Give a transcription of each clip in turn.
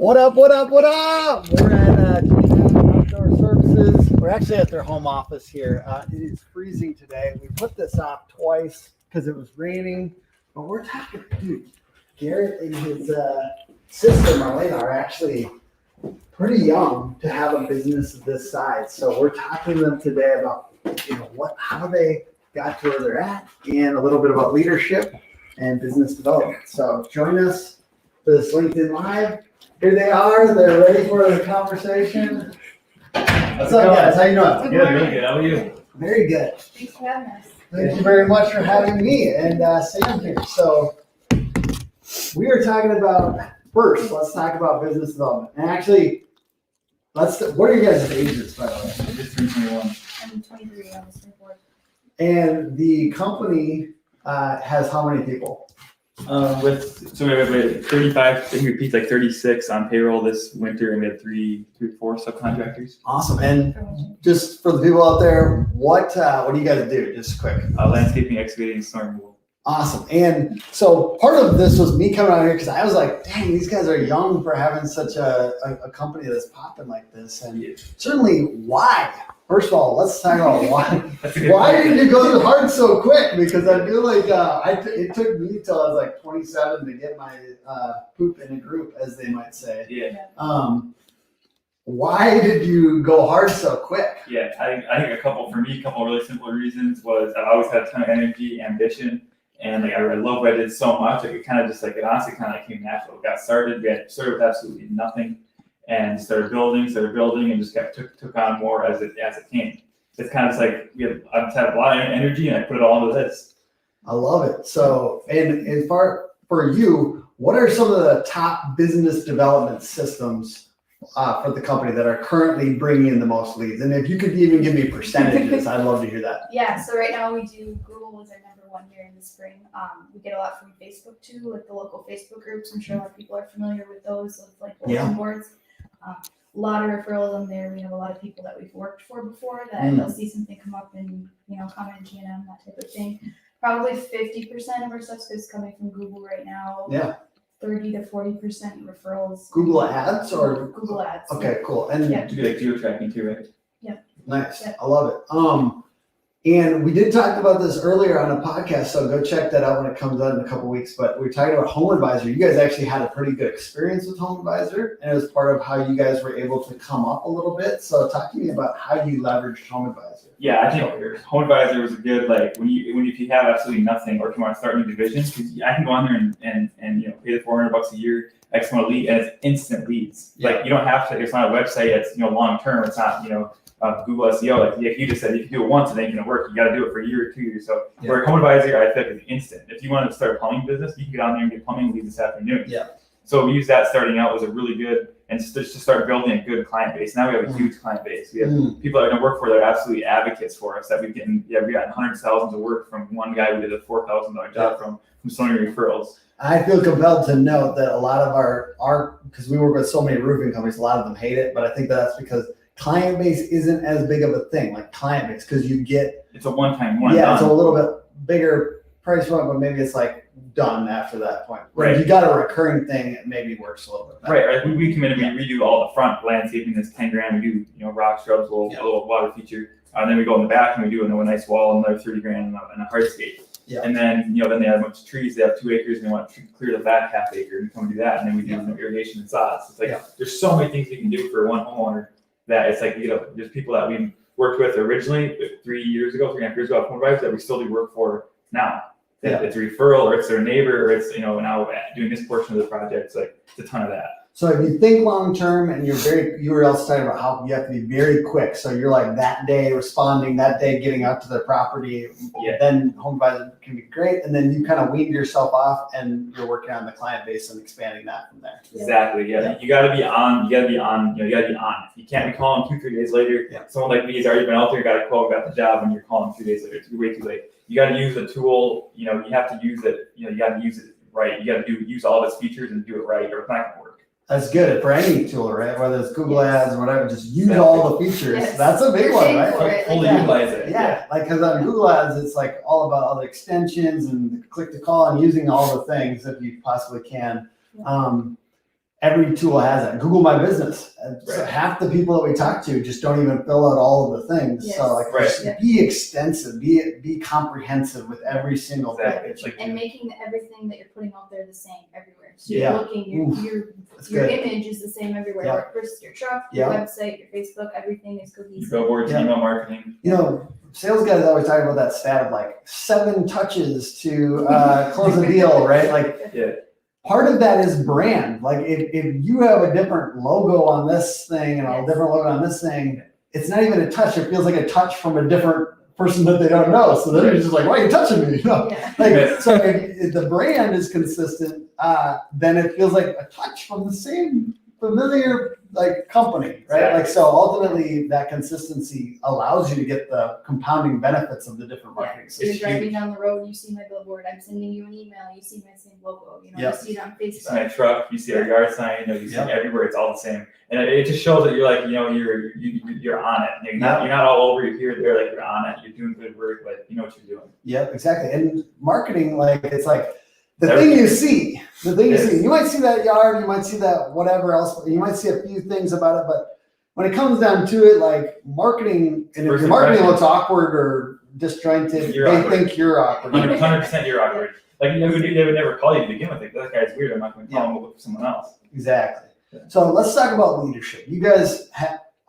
What up, what up, what up? We're at G&M Outdoor Services. We're actually at their home office here. It is freezing today. We put this off twice because it was raining, but we're talking, dude, Garrett and his sister, Marlena, are actually pretty young to have a business of this size. So we're talking to them today about, how they got to where they're at and a little bit about leadership and business development. So join us for this LinkedIn Live. Here they are. They're ready for the conversation. What's up, guys? How you doing? Good, really good. How are you? Very good. Thanks for having us. Thank you very much for having me and Sam here. So we are talking about, first, let's talk about business development. And actually, what are your guys' ages, by the way? Just 321. I'm 23, I was 24. And the company has how many people? We have 35, I think we repeat like 36 on payroll this winter, and we had three, 4 subcontractors. Awesome. And just for the people out there, what do you guys do? Just quick. Landscaping, excavating, snow removal. Awesome. And so part of this was me coming out here because I was like, dang, these guys are young for having such a company that's popping like this. And certainly why? First of all, let's talk about why. Why did you go hard so quick? Because I feel like it took me till I was like 27 to get my poop in a group, as they might say. Yeah. Why did you go hard so quick? Yeah, I think a couple really simple reasons was I always had a ton of energy, ambition, and like I love what I did so much. Like it honestly kind of came natural. It got started. We started with absolutely nothing. And started building, and just took on more as it came. It's kind of just like I've had a lot of energy, and I put it all into this. I love it. So, and as far for you, what are some of the top business development systems for the company that are currently bringing in the most leads? And if you could even give me percentages, I'd love to hear that. Yeah, so right now we do Google was our #1 here in the spring. We get a lot from Facebook too, like the local Facebook groups. I'm sure a lot of people are familiar with those, with like bulletin boards. A lot of referrals on there. We have a lot of people that we've worked for before that they'll see something come up and comment in G&M, that type of thing. Probably 50% of our stuff is coming from Google right now. Yeah. 30 to 40% referrals. Google Ads or Google Ads. Okay, cool. And Yeah. You do like geo tracking too, right? nice. Yeah. I love it. And we did talk about this earlier on a podcast, so go check that out when it comes out in a couple weeks. But we talked about Home Advisor. You guys actually had a pretty good experience with Home Advisor, and it was part of how you guys were able to come up a little bit. So talk to me about how you leveraged Home Advisor. Yeah, I think Home Advisor was a good, like if you have absolutely nothing, or if you want to start new divisions, because I can go on there and pay the $400 a year, X amount of lead, and it's instant leads. Yeah. Like you don't have to. It's not a website. It's long term. It's not Google SEO. Like you just said, if you do it once, it ain't gonna work. You got to do it for a year or 2 years. So where Home Advisor, I think, is instant. If you want to start a plumbing business, you can get on there and get plumbing leads this afternoon. Yeah. So we used that starting out, was a really good, and just to start building a good client base. Now we have a huge client base. We have people that are gonna work for that are absolutely advocates for us. That we gotten hundreds of thousands of work from one guy who did a $4,000 job from so many referrals. I feel compelled to note that a lot of our because we work with so many roofing companies, a lot of them hate it, but I think that's because client base isn't as big of a thing, like client base, because you get it's a one-time one. Yeah, it's a little bit bigger price point, but maybe it's like done after that point. Right. If you got a recurring thing, it maybe works a little bit better. Right. We come in and we redo all the front landscaping. That's 10 grand. We do rock shrubs, a little water feature. Then we go in the back and we do a nice wall, another 30 grand and a hardscape. Yeah. And then then they have a bunch of trees. They have 2 acres and they want to clear the back half acre. And we come and do that. And then we do irrigation and sods. It's like there's so many things we can do for one homeowner that it's like there's people that we worked with originally 3.5 years ago at Home Advisor that we still do work for now. Yeah. It's a referral, or it's their neighbor, or it's now doing this portion of the project. It's like it's a ton of that. So if you think long term and you were also talking about how you have to be very quick. So you're like that day responding, that day getting out to their property. Yeah. Then Home Advisor can be great. And then you kind of wean yourself off and you're working on the client base and expanding that from there. Exactly. Yeah. You got to be on. You got to be on. You got to be on. You can't be calling 2-3 days later. Yeah. Someone like me has already been out there, got a quote, got the job, and you're calling 2 days later. It's way too late. You got to use the tool. You have to use it. You got to use it right. You got to use all of its features and do it right, or it's not going to work. That's good for any tool, right? Whether it's Google Ads or whatever, just use all the features. Yes. That's a big one, right? Fully utilize it. Yeah, like because on Google Ads, it's like all about all the extensions and click to call and using all the things that you possibly can. every tool has it. Google My Business. So Right. half the people that we talk to just don't even fill out all of the things. Yes. So like, Right. just be extensive, be comprehensive with every single thing. Exactly. It's like And making everything that you're putting out there the same everywhere. So Yeah. you're looking, That's your good. image is the same everywhere. Yeah. Versus your truck, your Yeah. website, your Facebook, everything is your cohesive. billboards, Yeah. email marketing. You know, sales guys always talk about that stat of like 7 touches to close a deal, right? Like Yeah. part of that is brand. Like if you have a different logo on this thing and a Yes. different logo on this thing, it's not even a touch. It feels like a touch from a different person that they don't know. So they're just like, why are you touching me? You know? Yeah. Like, so if the brand is consistent, then it feels like a touch from the same familiar like company, right? Exactly. Like, so ultimately that consistency allows you to get the compounding benefits of the different marketing So you're systems. driving down the road, you see my billboard, I'm sending you an email, you see my same logo, Yeah. you see it on You see my Facebook. truck, you see our yard sign, you see Yeah. everywhere. It's all the same, and it just shows that you're like, you're on it. You're not all over. You're here, there, like you're on it. You're doing good work. Like you know what you're doing. Yeah, exactly. And marketing, like it's like the Everything. thing you see, Yes. you might see that yard, you might see that whatever else, you might see a few things about it, but when it comes down to it, like marketing, and if First your marketing impression. looks awkward or disjointed, You're they awkward. think you're awkward. 100% you're awkward. Like they would never call you to begin with. Like that guy's weird. I'm not going to call him over someone else. Exactly. Yeah. So let's talk about leadership. You guys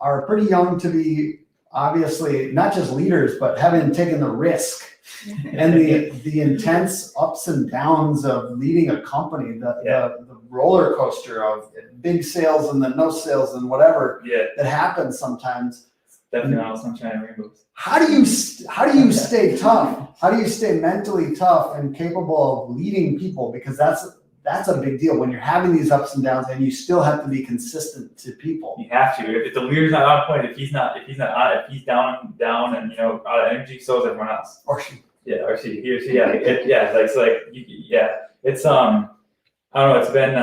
are pretty young to be obviously not just leaders, but having taken the risk and the intense ups and downs of leading a company, the roller coaster of big sales and then no sales and whatever Yeah, that happens sometimes. definitely not sunshine and rainbows. How do you stay tough? How do you stay mentally tough and capable of leading people? Because that's a big deal when you're having these ups and downs, and you still have to be consistent to people. You have to. If the leader's not on point, if he's on it, if he's down and out of energy, so is everyone else. Or she. Yeah, or she, he or she. Yeah, it's I don't know. It's been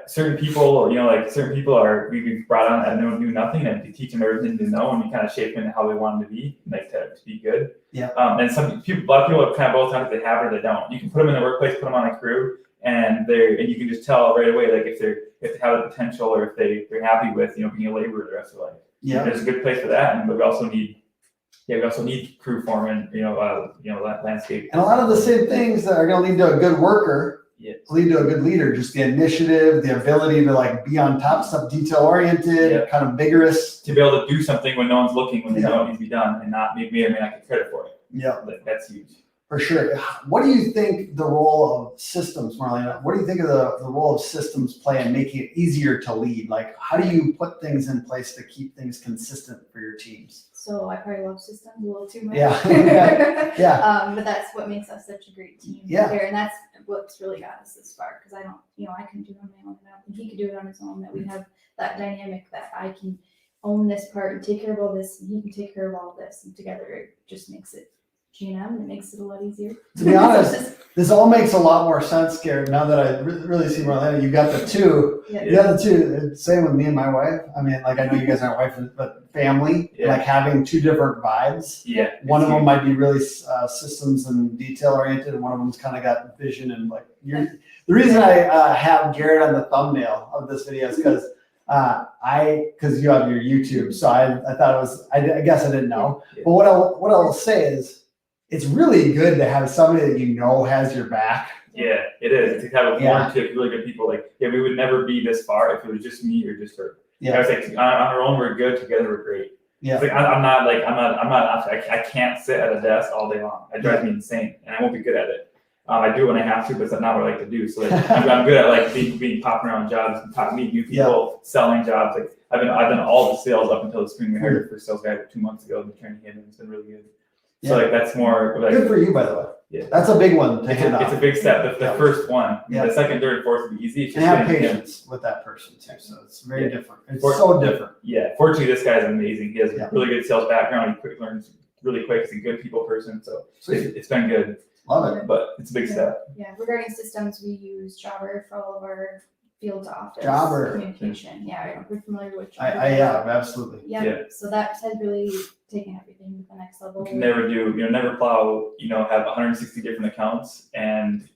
certain people. Certain people we've brought on that knew nothing, and to teach them everything to know, and we kind of shape them how they want them to be, like to be good. Yeah. And a lot of people are kind of both times they have it or they don't. You can put them in the workplace, put them on a crew, and you can just tell right away, like if they have the potential or if they're happy with being a laborer the rest of their life. Yeah. There's a good place for that, but we also need crew foreman, landscape. And a lot of the same things that are going to lead to a good worker lead to a good leader. Just the initiative, the ability to like be on top of stuff, detail oriented, kind of vigorous. To be able to do something when no one's looking, when they know it needs to be done, and not maybe not get credit for it. Yeah, That's huge. for sure. What do you think the role of systems, Marlena? What do you think of the role of systems play in making it easier to lead? Like, how do you put things in place to keep things consistent for your teams? So I probably love systems a little too much. Yeah. Yeah. But that's what makes us such a great team. Yeah. There, and that's what's really got us this far. Because I can do it on my own. And I don't think he could do it on his own. That we have that dynamic that I can own this part and take care of all this, and he can take care of all this, and together it just makes it G&M, and it makes it a lot easier. To be honest, this all makes a lot more sense, Garrett, now that I really see Marlena. You got the two. Yeah. You got the two. Same with me and my wife. I mean, like, I know you guys aren't wife, but family, like having two different vibes. Yeah. One of them might be really systems and detail oriented, and one of them's kind of got vision and like. The reason I have Garrett on the thumbnail of this video is because because you have your YouTube, so I thought it was. I guess I didn't know, but what I'll say is, it's really good to have somebody that has your back. Yeah, it is. To have a board of really good people, we would never be this far if it was just me or just her. Yeah. I was like, on our own we're good, together we're great. Yeah. It's like I can't sit at a desk all day long. It drives me insane, and I won't be good at it. I do it when I have to, but it's not what I like to do. So I'm good at being popping around jobs, meeting new people, selling jobs. Like I've done all the sales up until the spring. We hired our first sales guy 2 months ago. I've been training him, and it's been really good. So that's more good for you, by the way. Yeah, that's a big one to hand off. It's a big step. The first one, the second, third, fourth would be easy. It's and have patience with that person too. So it's very different. It's so different. Yeah, fortunately, this guy's amazing. He has a really good sales background. He learns really quick. He's a good people person. So it's been good. Love it. But it's a big step. Yeah, regarding systems, we use Jobber for all of our field to office communication. Yeah, we're familiar with Jobber. Absolutely. Yeah. So that has really taken everything to the next level. You can never plow, have 160 different accounts and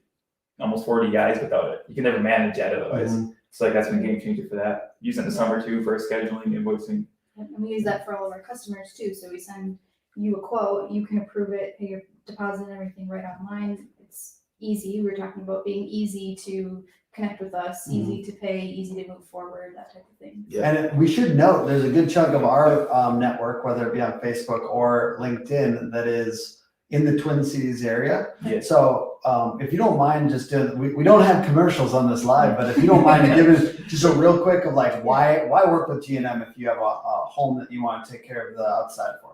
almost 40 guys without it. You can never manage that otherwise. Mm-hmm. So like that's been a game changer for that. Use it in the summer too for scheduling, invoicing. And we use that for all of our customers too. So we send you a quote, you can approve it, pay your deposit and everything right online. It's easy. We're talking about being easy to connect with us, easy to pay, easy to move forward, that type of thing. Yeah. And we should note there's a good chunk of our network, whether it be on Facebook or LinkedIn, that is in the Twin Cities area. Yeah. So if you don't mind just doing, we don't have commercials on this live, but if you don't mind giving just a real quick of like why work with G&M if you have a home that you want to take care of the outside for?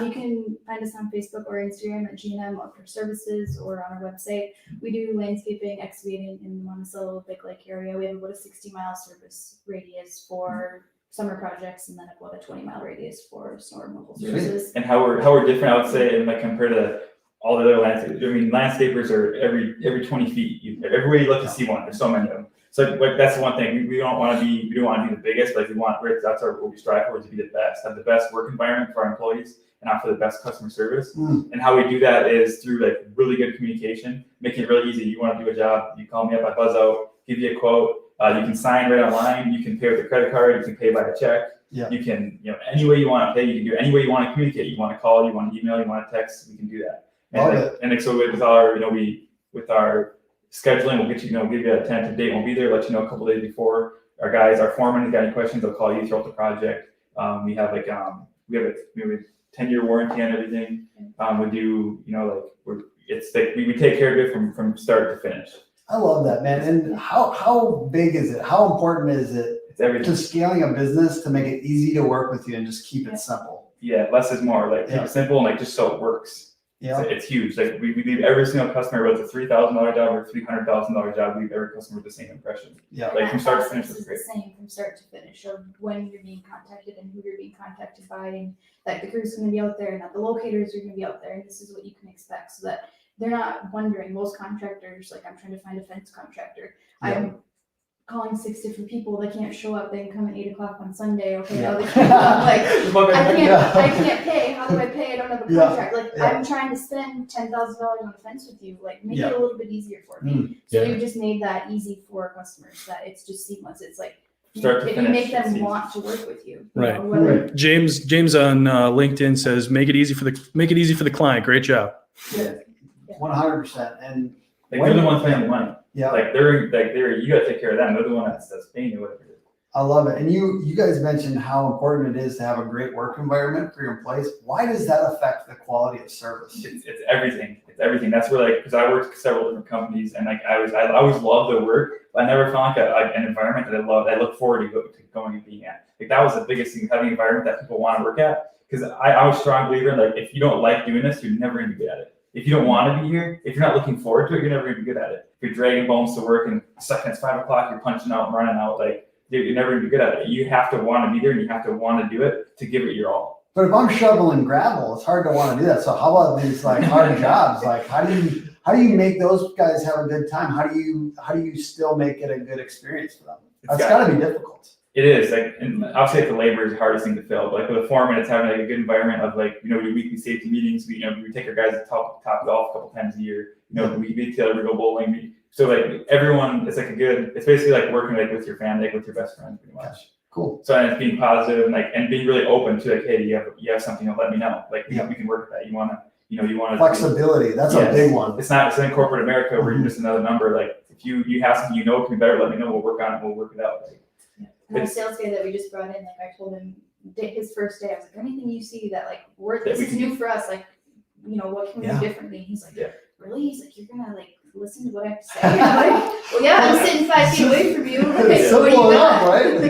You can find us on Facebook or Instagram at G&M Outdoor Services or on our website. We do landscaping, excavating in the Monticello Big Lake area. We have about a 60-mile service radius for summer projects and then about a 20-mile radius for snow removal services. And how we're different, I would say, and like compared to all the other landscapers. I mean, landscapers are every 20 feet. Everywhere you look to see one. There's so many of them. So like that's the one thing we don't want to be. We don't want to be the biggest, but we want. That's what we strive for, is to be the best, have the best work environment for our employees, and offer the best customer service. And how we do that is through like really good communication, making it really easy. You want to do a job, you call me up, I buzz out, give you a quote. You can sign right online. You can pay with a credit card. You can pay by a check. Yeah. You can, any way you want to pay. You can do it any way you want to communicate. You want to call, you want to email, you want to text. We can do that. And so with our, with our scheduling, we'll get you, give you a tentative date. We'll be there, let you know a couple days before. Our guys, our foreman, has got any questions, they'll call you throughout the project. We have like we have a 10-year warranty on everything. We do, it's like we take care of it from start to finish. I love that, man. And how big is it? How important is it to scaling a business to make it easy to work with you and just keep it simple? Yeah, less is more. Like keep it simple and like just so it works. Yeah, it's huge. Like we leave every single customer, whether it's a $3,000 job or $300,000 job, we leave every customer with the same impression. Yeah, like from start to finish is great. The same from start to finish, of when you're being contacted and who you're being contacted by, and that the crew's going to be out there and that the locators are going to be out there, and this is what you can expect, so that they're not wondering. Most contractors, like I'm trying to find a fence contractor, I'm calling 6 different people. They can't show up. They can come at 8 o'clock on Sunday. Okay, now they can't come. Like I can't pay. How do I pay? I don't have a contract. Like I'm trying to spend $10,000 on a fence with you. Like make it a little bit easier for me. So we've just made that easy for customers. That it's just seamless. It's like if you make them want to work with you. Right. James on LinkedIn says make it easy for the client. Great job. Yeah. 100%. And like they're the ones paying the money. Yeah. Like they're you gotta take care of them. They're the one that's paying you whatever it is. I love it. And you guys mentioned how important it is to have a great work environment for your employees. Why does that affect the quality of service? It's everything. It's everything. That's where because I worked at several different companies and like I always loved the work, but I never found an environment that I loved. I look forward to going and being at. Like that was the biggest thing, having an environment that people want to work at. Because I was a strong believer in if you don't like doing this, you're never gonna be good at it. If you don't want to be here, if you're not looking forward to it, you're never gonna be good at it. If you're dragging bones to work and second it's 5 o'clock, you're punching out and running out, you're never gonna be good at it. You have to want to be there and you have to want to do it to give it your all. But if I'm shoveling gravel, it's hard to want to do that. So how about these hard jobs? How do you make those guys have a good time? How do you still make it a good experience for them? It's gotta be difficult. It is, and I'll say the labor is the hardest thing to fill. But with a foreman, it's having a good environment of your weekly safety meetings. We take our guys to top golf a couple times a year. We together, we go bowling. So everyone, it's it's basically working with your family, with your best friend, pretty much. Cool. So and it's being positive and being really open to hey, you have something to let me know. We can work with that. You want to flexibility. That's a big one. It's in corporate America where you're just another number. If you have something can be better, let me know. We'll work on it. We'll work it out. And the sales guy that we just brought in, I told him his first day, I was like, anything you see that this is new for us, what can we do differently? He's like, really? He's like, you're gonna listen to what I have to say? I'm like, well, yeah, I'm sitting 5 feet away from you. Okay, so what do you got? Right?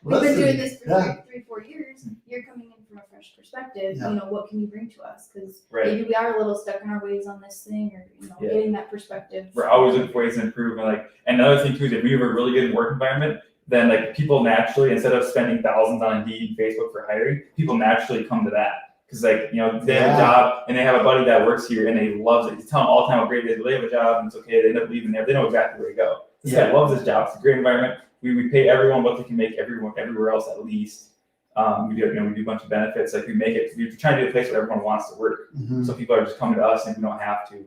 We've been doing this for 3-4 years. You're coming in from a fresh perspective. What can you bring to us? Because maybe we are a little stuck in our ways on this thing, or getting that perspective. We're always looking for ways to improve. And another thing too is if we have a really good work environment, then people naturally, instead of spending thousands on Indeed and Facebook for hiring, people naturally come to that because they have a job and they have a buddy that works here and they loves it. You tell them all the time how great it is. They have a job and it's okay. They end up leaving there. They know exactly where to go. This guy loves his job. It's a great environment. We pay everyone what they can make everywhere else at least. We do a bunch of benefits. We make it. We're trying to do a place where everyone wants to work. Mm-hmm. So people are just coming to us and we don't have to.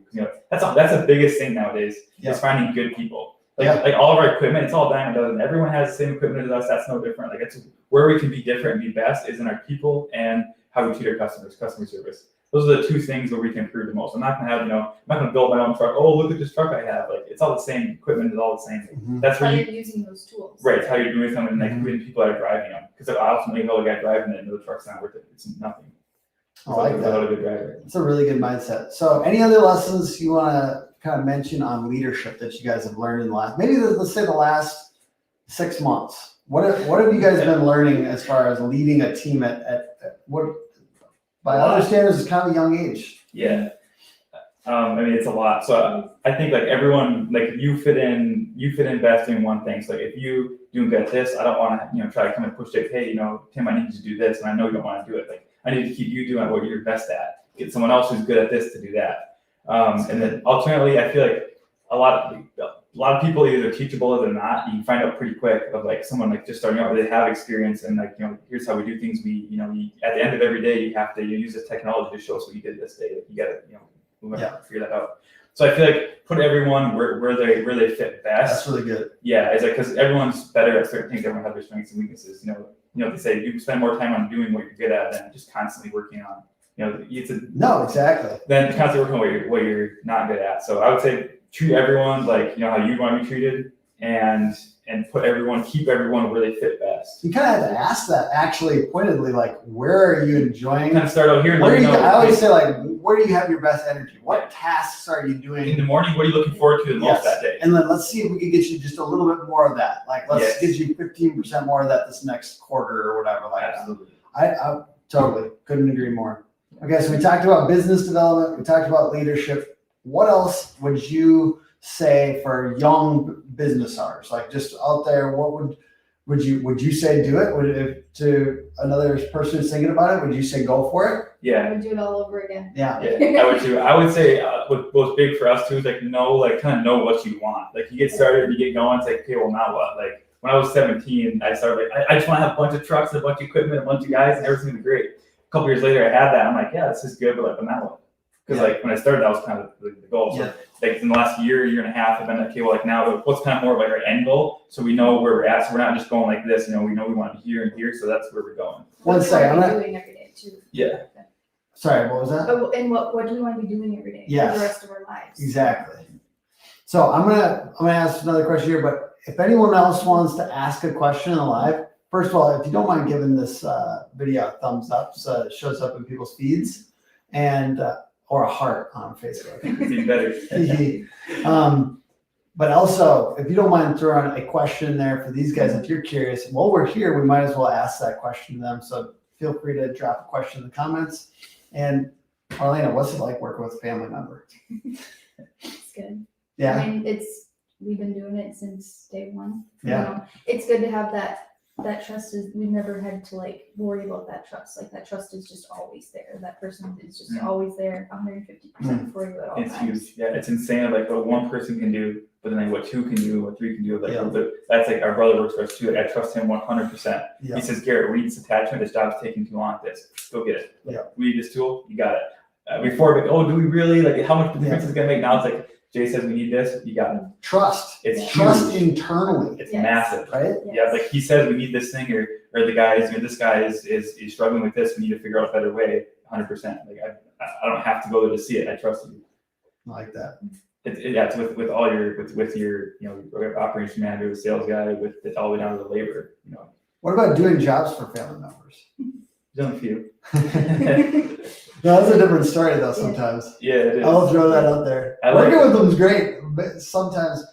That's the biggest thing nowadays is finding good people. Like all of our equipment, it's all dime a dozen. Everyone has the same equipment as us. That's no different. Like it's where we can be different and be best is in our people and how we treat our customers, customer service. Those are the two things where we can improve the most. I'm not gonna have, I'm not gonna build my own truck. Oh, look at this truck I have. Like it's all the same. Equipment is all the same. Mhm. That's How where you're using those tools. right. It's how you're doing something, like Mhm. when people are driving them. Because ultimately, the guy driving it, the truck's not worth it. It's nothing. I like Without that. a good driver. It's a really good mindset. So any other lessons you want to kind of mention on leadership that you guys have learned in the last, maybe let's say the last 6 months? What have you guys been learning as far as leading a team at what, by other standards, is kind of a young age? Yeah. I mean, it's a lot. So I think like everyone, like you fit in best in one thing. So like if you doing good at this, I don't want to, try to come and push it. Hey, Tim, I need you to do this. And I know you don't want to do it. Like I need to keep you doing what you're best at. Get someone else who's good at this to do that. And then alternately, I feel like a lot of people either teachable or they're not. You can find out pretty quick of like someone like just starting out where they have experience and like, here's how we do things. We at the end of every day, you have to use this technology to show us what you did this day. You got to, we might have to figure that out. So I feel like put everyone where they fit best. That's really good. Yeah, it's like because everyone's better at certain things. Everyone has their strengths and weaknesses. They say you spend more time on doing what you're good at than just constantly working on. No, exactly. Then constantly working on what you're not good at. So I would say treat everyone like how you want to be treated, and keep everyone where they fit best. You kind of have to ask that actually pointedly, like, where are you enjoying? Kind of start out here and Where let do me you, know. I always say, like, where do you have your best energy? What tasks are you doing? In the morning, what are you looking forward to the most that day? And then let's see if we can get you just a little bit more of that. Like, let's Yes. get you 15% more of that this next quarter or whatever. Like, Absolutely. I totally couldn't agree more. Okay, so we talked about business development. We talked about leadership. What else would you say for young business owners, like just out there? What would you say do it? If to another person who's thinking about it, would you say go for it? Yeah. I would do it all over again. Yeah. Yeah, I would too. I would say what was big for us too is kind of know what you want. Like you get started, you get going. It's like, okay, well now what? Like when I was 17, I started I just want to have a bunch of trucks, a bunch of equipment, a bunch of guys, and everything was great. A couple years later, I had that. I'm like, yeah, this is good, but now what? Because when I started, that was kind of the goal. So in the last year and a half, I've been like, okay, well now what's kind of more of like our end goal, so we know where we're at. So we're not just going like this. We know we want to be here and here, so that's where we're going. One second, What do we want to be doing every day too? Yeah. Sorry, what was that? Oh, and what do we want to be doing every day Yes. for the rest of our lives? Exactly. So I'm gonna ask another question here, but if anyone else wants to ask a question live, first of all, if you don't mind giving this video a thumbs up, so it shows up in people's feeds, and or a heart on Facebook. It's even better. But also, if you don't mind throwing a question there for these guys, if you're curious, while we're here, we might as well ask that question to them. So feel free to drop a question in the comments. And Arlena, what's it like working with a family member? It's good. Yeah. I mean, we've been doing it since day one. Yeah. It's good to have that trust. We've never had to worry about that trust. Like that trust is just always there. That person is just always there 150% for you at all It's times. huge. Yeah, it's insane what one person can do, but then what two can do, what three can do. Yeah. That's our brother works for us too. I trust him 100%. Yeah. He says, Garrett, we need this attachment. This job's taking too long. Go get it. Yeah. We need this tool. You got it. Before, do we really how much difference is it gonna make? Now it's like Jay says we need this. You got it. Trust. It's Trust huge. internally. It's Yes. massive. Right? Yeah, like he says we need this thing, or the guys, this guy is struggling with this. We need to figure out a better way. 100%. Like I don't have to go there to see it. I trust you. I like that. It's with all your with your operation manager, the sales guy, with it all the way down to the labor. What about doing jobs for family members? Done a few. No, that's a different story though. Sometimes. Yeah, it is. I'll throw that out there. Working with them is great, but sometimes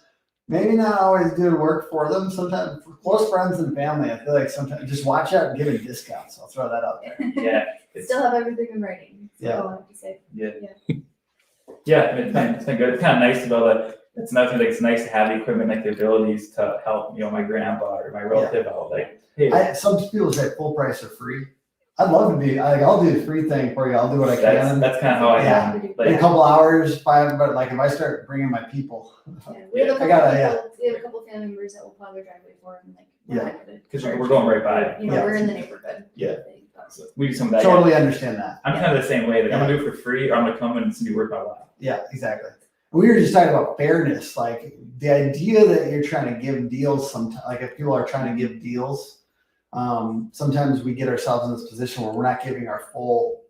maybe not always doing work for them. Sometimes for close friends and family, I feel like sometimes just watch out and give it discounts. I'll throw that out there. Yeah. Still have everything in writing. That's Yeah. all I have to say. Yeah, it's been good. It's kind of nice to be able to. It's another thing. It's nice to have the equipment, the abilities to help, my grandpa or my relative out. Hey, Some people say full price or free. I'd love to be. I'll do the free thing for you. I'll do what I can. that's kind of how I am. In a couple hours, but if I start bringing my people, Yeah. We have a couple, we have a couple family members that will plow their driveway for them. Because we're going right by. We're in the neighborhood. Yeah. So we do some of that. Totally understand that. I'm kind of the same way. I'm gonna do it for free, or I'm gonna come and do work my life. Yeah, exactly. We were just talking about fairness, like the idea that you're trying to give deals sometimes, like if people are trying to give deals, sometimes we get ourselves in this position where we're not giving our full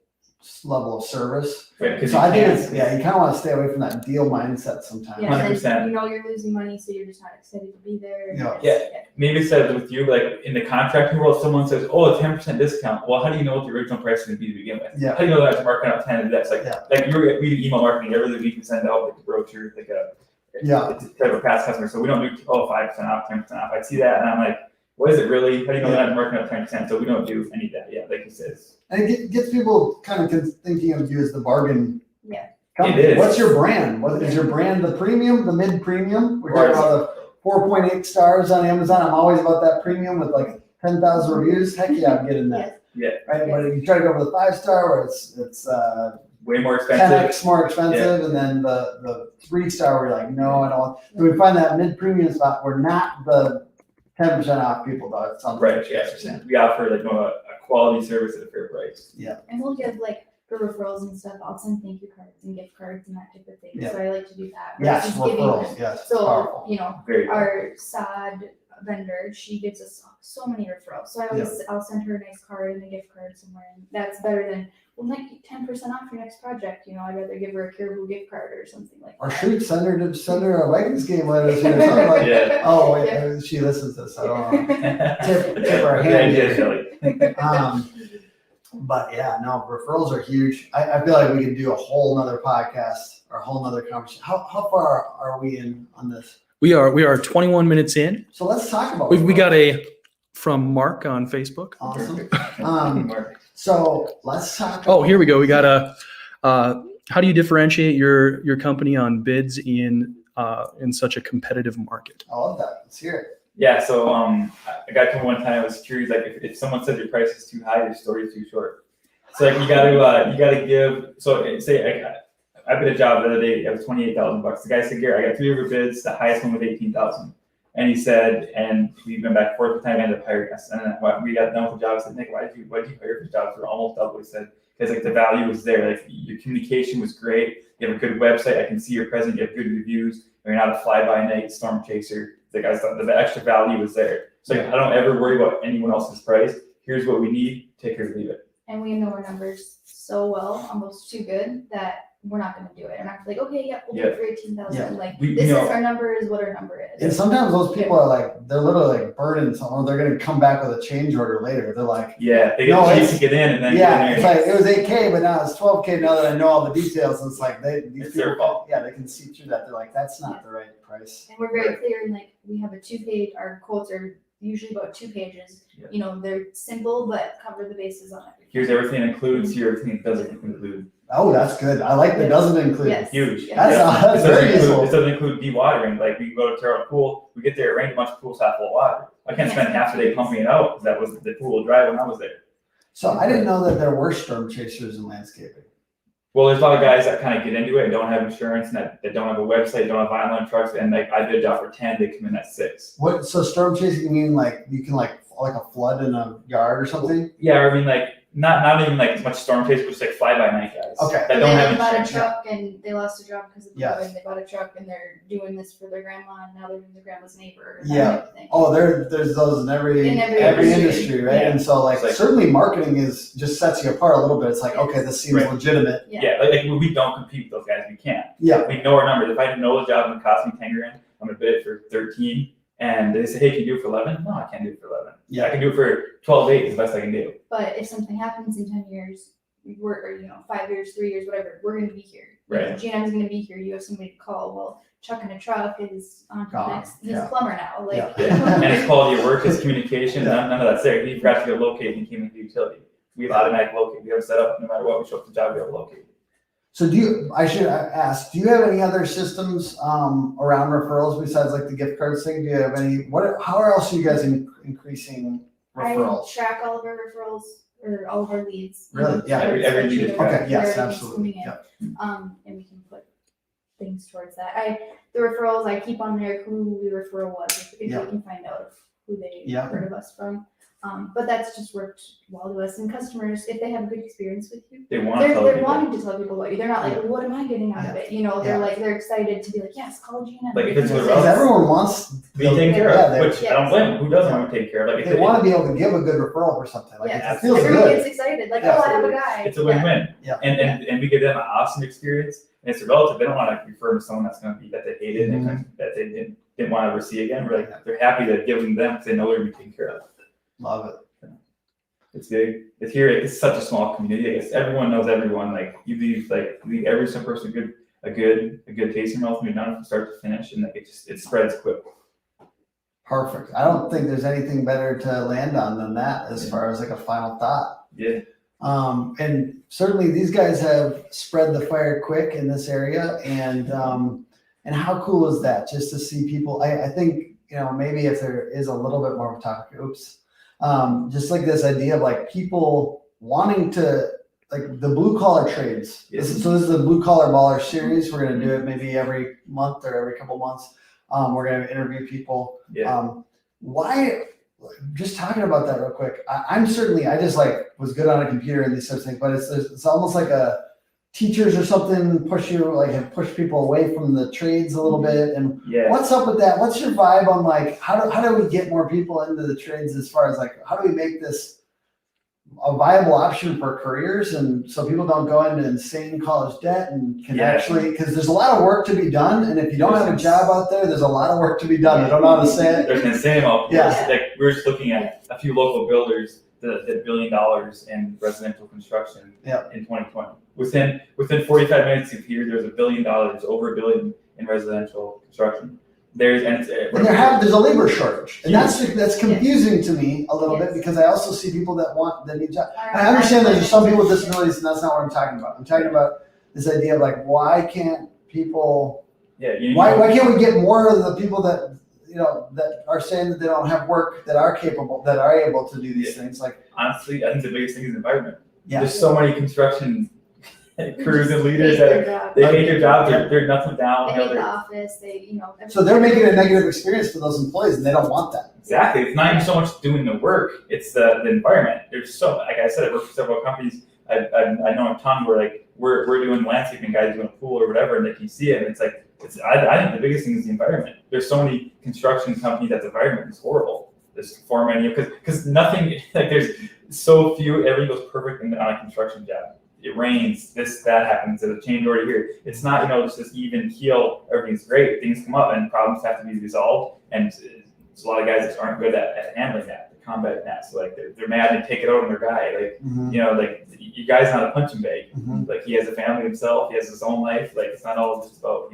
level of service. Right, 'cause So you I think can't- it's, yeah, you kind of want to stay away from that deal mindset sometimes. Yeah, and 100%. then you know you're losing money, so you're just not excited to be there. and Yeah. it's- Maybe instead of with you, like in the contracting world, someone says, "Oh, a 10% discount." Well, how do you know what the original price is going to be to begin with? Yeah. How do you know that's marking out 10 of that's like Yeah. like you're we do email marketing every week and send out like a brochure, like a Yeah. it's type of past customer. So we don't do 5% off, 10% off. I see that and I'm like, what is it really? How do you know they're not marking out 10%? So we don't do any of that. Yeah, like you said. And it gets people kind of thinking of you as the bargain. Yeah. company. It is. What's your brand? What is your brand? The premium, the mid premium? We're Or talking is- about the 4.8 stars on Amazon. I'm always about that premium with like 10,000 reviews. Heck yeah, I'm getting that. Yeah. Right. But if you try to go for the 5-star where it's Way more expensive. 10x more expensive, and then the 3-star where you're like, no, I don't. So we find that mid premium spot. We're not the 10% off people though. It's something. Right, yeah. We offer like a quality service at a fair price. And we'll give like for referrals and stuff. I'll send thank you cards and gift cards and that type of thing. Yeah. So I like to do that. Yes, versus giving referrals. them- Yes. So powerful. you know, Very good. our sod vendor, she gives us so many referrals. So I'll send her a nice card and a gift card somewhere, and that's better than well, might get 10% off your next project. You know, I'd rather give her a Caribou gift card or something like Or that. shoot, send her a Vikings game letter or something like. Yeah. Oh wait, she listens to this. I don't know. Tip our Yeah, hand. yeah, Kelly. But yeah, no, referrals are huge. I feel like we can do a whole nother podcast or a whole nother conversation. How far are we in on this? We are 21 minutes in. So let's talk about. We got referrals. a from Mark on Facebook. Awesome. So let's talk. Oh, here we go. We got a. How do you differentiate your company on bids in such a competitive market? I love that. Let's hear it. Yeah, so I got to one time. I was curious, like if someone said your price is too high, your story is too short. So like you gotta give. So say I bid a job the other day. It was $28,000. The guy said, "Garrett, I got 3 different bids. The highest one was 18,000." And he said, and we went back and forth. The time I ended up hiring us, and then we got done with the job. I said, "Nick, why did you hire for jobs?" We're almost double. He said, "Because like the value was there. Like your communication was great. You have a good website. I can see you're present. You have good reviews. You're not a fly-by-night storm chaser." The guys thought the extra value was there. So like, I don't ever worry about anyone else's price. Here's what we need. Take it or leave it. And we know our numbers so well, almost too good, that we're not going to do it. And I'm like, okay, yeah, we'll do it for 18,000. Yeah. Like We- this you know- is our number, is what our number is. And sometimes those people are like, they're literally like burning someone. They're gonna come back with a change order later. They're like, Yeah, they No, get it's- to get in and then yeah, get it's in there. like it was 8K, but now it's 12K. Now that I know all the details, it's like these It's their people, fault. yeah, they can see through that. They're like, that's not the right price. And we're very clear, and like we have a 2-page. Our quotes are usually about 2 pages. Yeah. You know, they're simple but cover the bases on everything. Here's everything it includes. Here everything it doesn't include. Oh, that's good. I like that. Doesn't include. Yes. Huge. Yeah. That's It doesn't very include- useful. It doesn't include dewatering. Like we go to tear out a pool, we get there, it rained a bunch of pools half full of water. I can't spend half the day pumping it out because that was the pool was dry when I was there. So I didn't know that there were storm chasers in landscaping. Well, there's a lot of guys that kind of get into it and don't have insurance and that don't have a website, don't have vinyl line trucks, and like I did a job for 10, they come in at 6. What? So storm chasing, you mean like you can like a flood in a yard or something? Yeah, I mean like not even like as much storm chase, but just like fly by night guys. Okay. That They don't have bought a insurance. truck and they lost a job because of the Yes. weather. They bought a truck and they're doing this for their grandma, and now they're doing their grandma's neighbor. And Yeah. that type of thing. Oh, there's those in every In every industry, right? Yeah. And so like It's like- certainly marketing is just sets you apart a little bit. It's like, okay, this seems Right. legitimate. Yeah, like we don't compete with those guys. We can't. Yeah. We know our numbers. If I know the job and it costs me 10 grand, I'm gonna bid it for 13. And they say, hey, can you do it for 11? No, I can't do it for 11. Yeah. I can do it for 12.8 is the best I can do. But if something happens in 10 years, or 5 years, 3 years, whatever, we're going to be here. You know, Right. G&M is going to be here. You have somebody to call. Well, Chuck in a truck is on to the Gone. next. He's Yeah. a plumber now. Like, And it's quality of work, it's communication, Yeah. none of that's there. He forgot to go locate and he came into the utility. We have automatic locate. We have it set up no matter what, we show up to the job, we have a locate. So I should ask, do you have any other systems around referrals besides like the gift cards thing? Do you have any, how else are you guys increasing I referrals? track all of our referrals or all of our leads. Really? Yeah. Every lead is tracked. Okay, yes, Everything's absolutely. coming in. Yeah. And we can put things towards that. The referrals, I keep on there who the referral was, if Yeah. we can find out who they Yeah. heard of us from. But that's just worked well to us. And customers, if they have a good experience with you, They want to tell they're people. wanting to tell people about you. They're not like, well, what am I getting out of it? You know, they're like, they're excited to be like, yes, call G&M. Like, if it's what Because everyone wants to be taken care yeah, of, which I don't blame them. Who doesn't want to take care of? Like, they want to be able to give a good referral or something. Like Yeah. it feels Everyone good. gets excited. Like, Yeah, oh, I have a guy. it's a win-win. Yeah. And we give them an awesome experience. And it's a relative. They don't want to refer to someone that's going to be that they hated and that they didn't want to ever see again. We're like, they're happy to give them because they know they're going to be taken care of. Love it. It's big. It's here. It's such a small community. I guess everyone knows everyone. Like you leave every single person a good tasting mouth when you're done from start to finish, and like it spreads quick. Perfect. I don't think there's anything better to land on than that as far as like a final thought. Yeah. And certainly these guys have spread the fire quick in this area, and how cool is that? Just to see people. I think maybe if there is a little bit more of a topic. Just like this idea of like people wanting to like the blue collar trades. Yes. This is the Blue Collar Baller series. We're going to do it maybe every month or every couple months. We're going to interview people. Yeah. Why? Just talking about that real quick. I just like was good on a computer and these sorts of things, but it's almost like a teachers or something have pushed people away from the trades a little bit. And what's up with that? What's your vibe on like how do we get more people into the trades as far as like how do we make this a viable option for careers and so people don't go into insane college debt and can actually, because there's a lot of work to be done, and if you don't have a job out there's a lot of work to be done. I don't know how to say it. There's an insane amount. Yeah. Like we were just looking at a few local builders that did $1 billion in residential construction in 2020. Within 45 minutes of here, there's $1 billion, over $1 billion in residential construction. There's a labor shortage, and that's confusing to me a little bit because I also see people that need jobs. I understand there's some people with disabilities, and that's not what I'm talking about. I'm talking about this idea of like why can't people? Why can't we get more of the people that that are saying that they don't have work that are capable, that are able to do these things? Like honestly, I think the biggest thing is the environment. Yeah. There's so many construction crews and leaders that they hate their jobs. They're nothing down. They hate the office. So they're making a negative experience for those employees, and they don't want that. Exactly. It's not even so much doing the work; it's the environment. There's so, like I said, I work for several companies. I know a ton where like we're doing landscaping, guys doing a pool or whatever, and they can see it, and it's like I think the biggest thing is the environment. There's so many construction companies that the environment is horrible. There's for many because nothing like there's so few. Everything goes perfect on a construction job. It rains, that happens, there's a change order here. It's not, just this even keel, everything's great, things come up and problems have to be resolved. And there's a lot of guys that aren't good at handling that, combating that. So like they're mad and take it out on their guy. Like, like you guy's not a punching bag. Like he has a family himself, he has his own life. Like it's not all just about,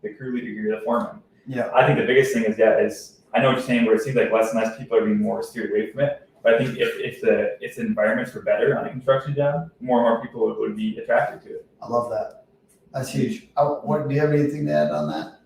the crew leader, you're the foreman. Yeah. I think the biggest thing is I know what you're saying where it seems like less and less people are being more steered away from it. But I think if the environments were better on a construction job, more and more people would be attracted to it. I love that. That's huge. Do you have anything to add on that?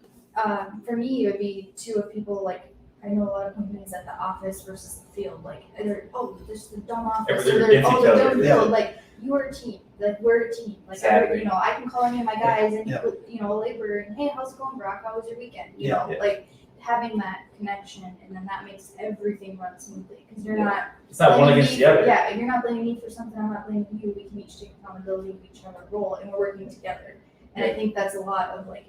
For me, it would be of people like I know a lot of companies at the office versus the field. Like either there's the dumb office, or the dumb field. Like you are a team. Like we're a team. Like exactly. I can call any of my guys and a laborer and hey, how's it going, Brock? How was your weekend? Like having that connection, and then that makes everything run smoothly because you're not. It's not one against the other. Yeah, you're not blaming me for something. I'm not blaming you. We can each take accountability. We each have our role, and we're working together. And I think that's a lot of like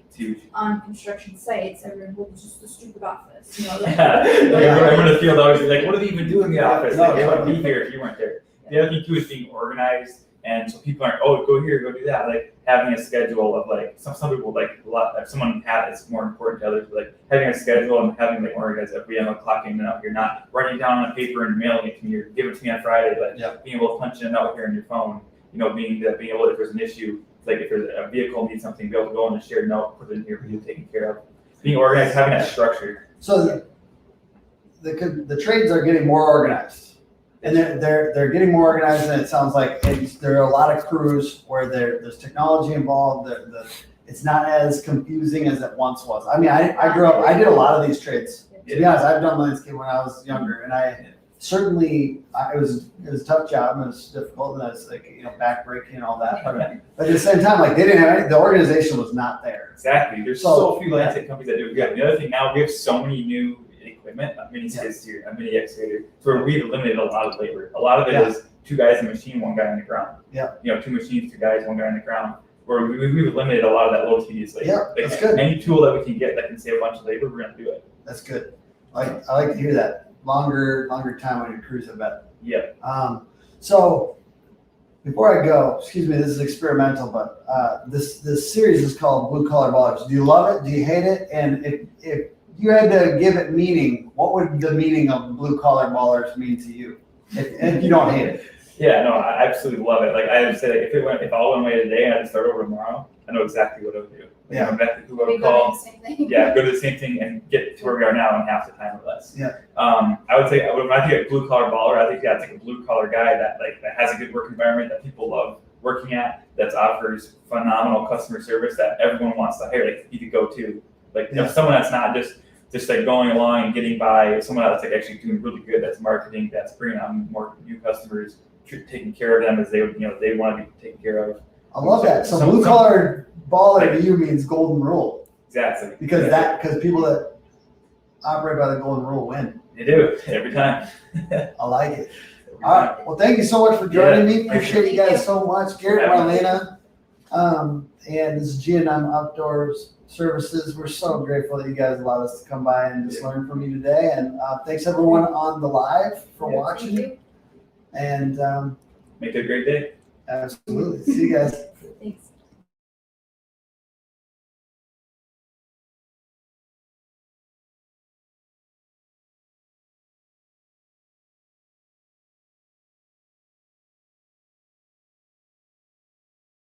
on construction sites. Everyone will just the stupid office, Like, everyone in the field always like, what do they even do in the office? Like they wouldn't be here if you weren't there. The other thing too is being organized. And so people aren't, go here, go do that. Like having a schedule of like, some people like a lot, if someone it's more important to others, but like having a schedule and having like organized, like we have a clock in and out, you're not writing down on paper and mailing it to me or giving it to me on Friday, like being able to punch in and out here on your phone, being able, if there's an issue, like if there's a vehicle needs something, be able to go in a shared note, put it in here for you taken care of. Being organized, having that structure. So the trades are getting more organized. And they're getting more organized, and it sounds like there are a lot of crews where there's technology involved. It's not as confusing as it once was. I mean, I grew up. I did a lot of these trades. To be honest, I've done landscape when I was younger, and it was a tough job and it was difficult, and it's like back breaking and all that. But at the same time, like they didn't have the organization was not there. Exactly. There's so few landscape companies that do it good. The other thing now, we have so many new equipment, a mini skid steer, a mini excavator. So we've eliminated a lot of labor. A lot of it is 2 guys in the machine, 1 guy on the ground. Yeah. 2 machines, 2 guys, 1 guy on the ground. Where we've eliminated a lot of that low tedious labor. Yeah, Like, that's good. any tool that we can get that can save a bunch of labor, we're gonna do it. That's good. I like to hear that. Longer time on your cruise, I bet. Yeah. So before I go, excuse me, this is experimental, but this series is called Blue Collar Ballers. Do you love it? Do you hate it? And if you had to give it meaning, what would the meaning of Blue Collar Ballers mean to you? If you don't hate it. Yeah, no, I absolutely love it. Like I would say, like, if all went away today and I had to start over tomorrow, I know exactly what I would do. Like, I know exactly who I We would go to call. the same thing. Yeah, go to the same thing and get to where we are now in half the time or less. Yeah. I would say when I think of blue collar baller, I think it's like a blue collar guy that has a good work environment that people love working at, that offers phenomenal customer service that everyone wants to hire. Like, you could go to, like, someone that's not just like going along and getting by, someone that's like actually doing really good, that's marketing, that's bringing on more new customers, taking care of them as they would, they want to be taken care of. I love that. So blue collar baller to you means golden rule. Exactly. Because people that operate by the golden rule win. They do every time. I like it. All right. Well, thank you so much for joining me. Appreciate you guys so much. Garrett and Marlena. And this is G&M Outdoor Services. We're so grateful that you guys allowed us to come by and just learn from you today. And thanks everyone on the live for watching. And make it a great day. absolutely. See you guys.